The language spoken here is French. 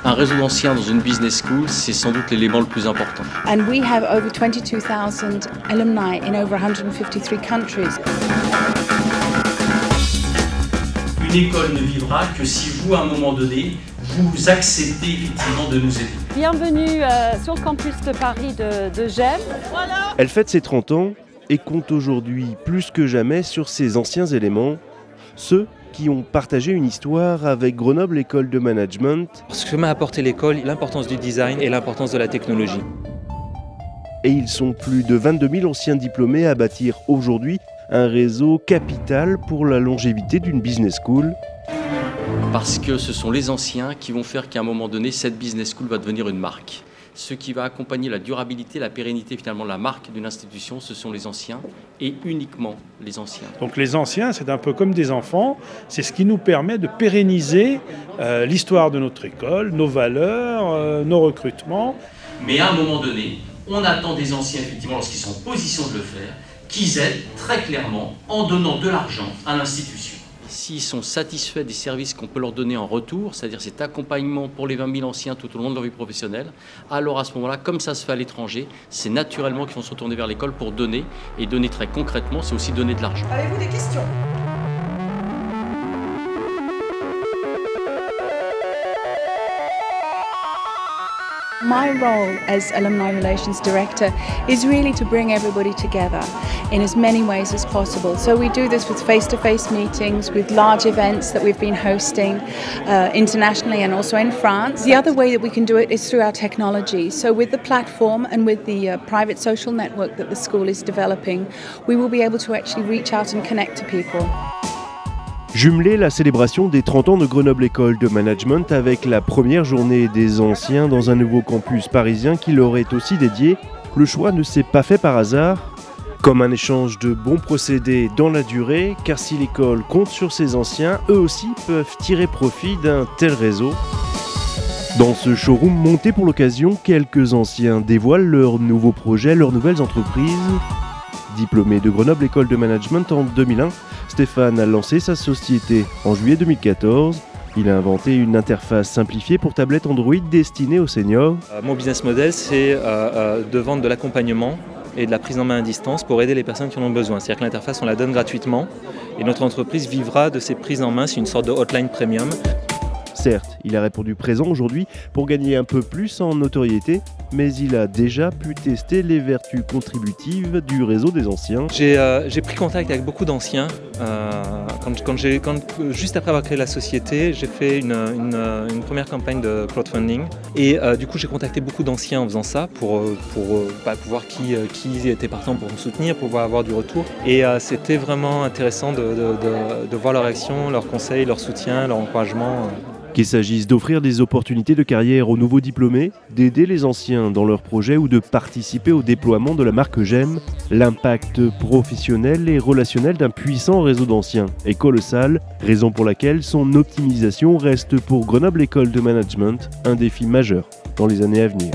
Un réseau d'anciens dans une business school, c'est sans doute l'élément le plus important. And we have over 22,000 alumni in over 153 countries. Une école ne vivra que si vous, à un moment donné, vous acceptez effectivement de nous aider. Bienvenue sur le campus de Paris de GEM. Elle fête ses 30 ans et compte aujourd'hui plus que jamais sur ses anciens éléments, ceux qui ont partagé une histoire avec Grenoble École de Management. Ce que m'a apporté l'école, l'importance du design et l'importance de la technologie. Et ils sont plus de 22 000 anciens diplômés à bâtir aujourd'hui un réseau capital pour la longévité d'une business school. Parce que ce sont les anciens qui vont faire qu'à un moment donné, cette business school va devenir une marque. Ce qui va accompagner la durabilité, la pérennité finalement de la marque d'une institution, ce sont les anciens et uniquement les anciens. Donc les anciens, c'est un peu comme des enfants, c'est ce qui nous permet de pérenniser l'histoire de notre école, nos valeurs, nos recrutements. Mais à un moment donné, on attend des anciens, effectivement, lorsqu'ils sont en position de le faire, qu'ils aident très clairement en donnant de l'argent à l'institution. S'ils sont satisfaits des services qu'on peut leur donner en retour, c'est-à-dire cet accompagnement pour les 20 000 anciens tout au long de leur vie professionnelle, alors à ce moment-là, comme ça se fait à l'étranger, c'est naturellement qu'ils vont se retourner vers l'école pour donner, et donner très concrètement, c'est aussi donner de l'argent. Avez-vous des questions ? My role as Alumni Relations Director is really to bring everybody together in as many ways as possible. So we do this with face-to-face meetings, with large events that we've been hosting internationally and also in France. The other way that we can do it is through our technology. So with the platform and with the private social network that the school is developing, we will be able to actually reach out and connect to people. Jumeler la célébration des 30 ans de Grenoble École de Management avec la première journée des anciens dans un nouveau campus parisien qui leur est aussi dédié, le choix ne s'est pas fait par hasard. Comme un échange de bons procédés dans la durée, car si l'école compte sur ses anciens, eux aussi peuvent tirer profit d'un tel réseau. Dans ce showroom monté pour l'occasion, quelques anciens dévoilent leurs nouveaux projets, leurs nouvelles entreprises. Diplômé de Grenoble École de Management en 2001, Stéphane a lancé sa société en juillet 2014. Il a inventé une interface simplifiée pour tablette Android destinée aux seniors. Mon business model, c'est de vendre de l'accompagnement et de la prise en main à distance pour aider les personnes qui en ont besoin. C'est-à-dire que l'interface, on la donne gratuitement et notre entreprise vivra de ces prises en main. C'est une sorte de hotline premium. Certes, il a répondu présent aujourd'hui pour gagner un peu plus en notoriété, mais il a déjà pu tester les vertus contributives du réseau des anciens. J'ai pris contact avec beaucoup d'anciens. Juste après avoir créé la société, j'ai fait une première campagne de crowdfunding. Et du coup, j'ai contacté beaucoup d'anciens en faisant ça pour voir qui était partant pour me soutenir, pour pouvoir avoir du retour. Et c'était vraiment intéressant de voir leur réaction, leurs conseils, leur soutien, leur encouragement. Qu'il s'agisse d'offrir des opportunités de carrière aux nouveaux diplômés, d'aider les anciens dans leurs projets ou de participer au déploiement de la marque GEM, l'impact professionnel et relationnel d'un puissant réseau d'anciens est colossal, raison pour laquelle son optimisation reste pour Grenoble École de Management un défi majeur dans les années à venir.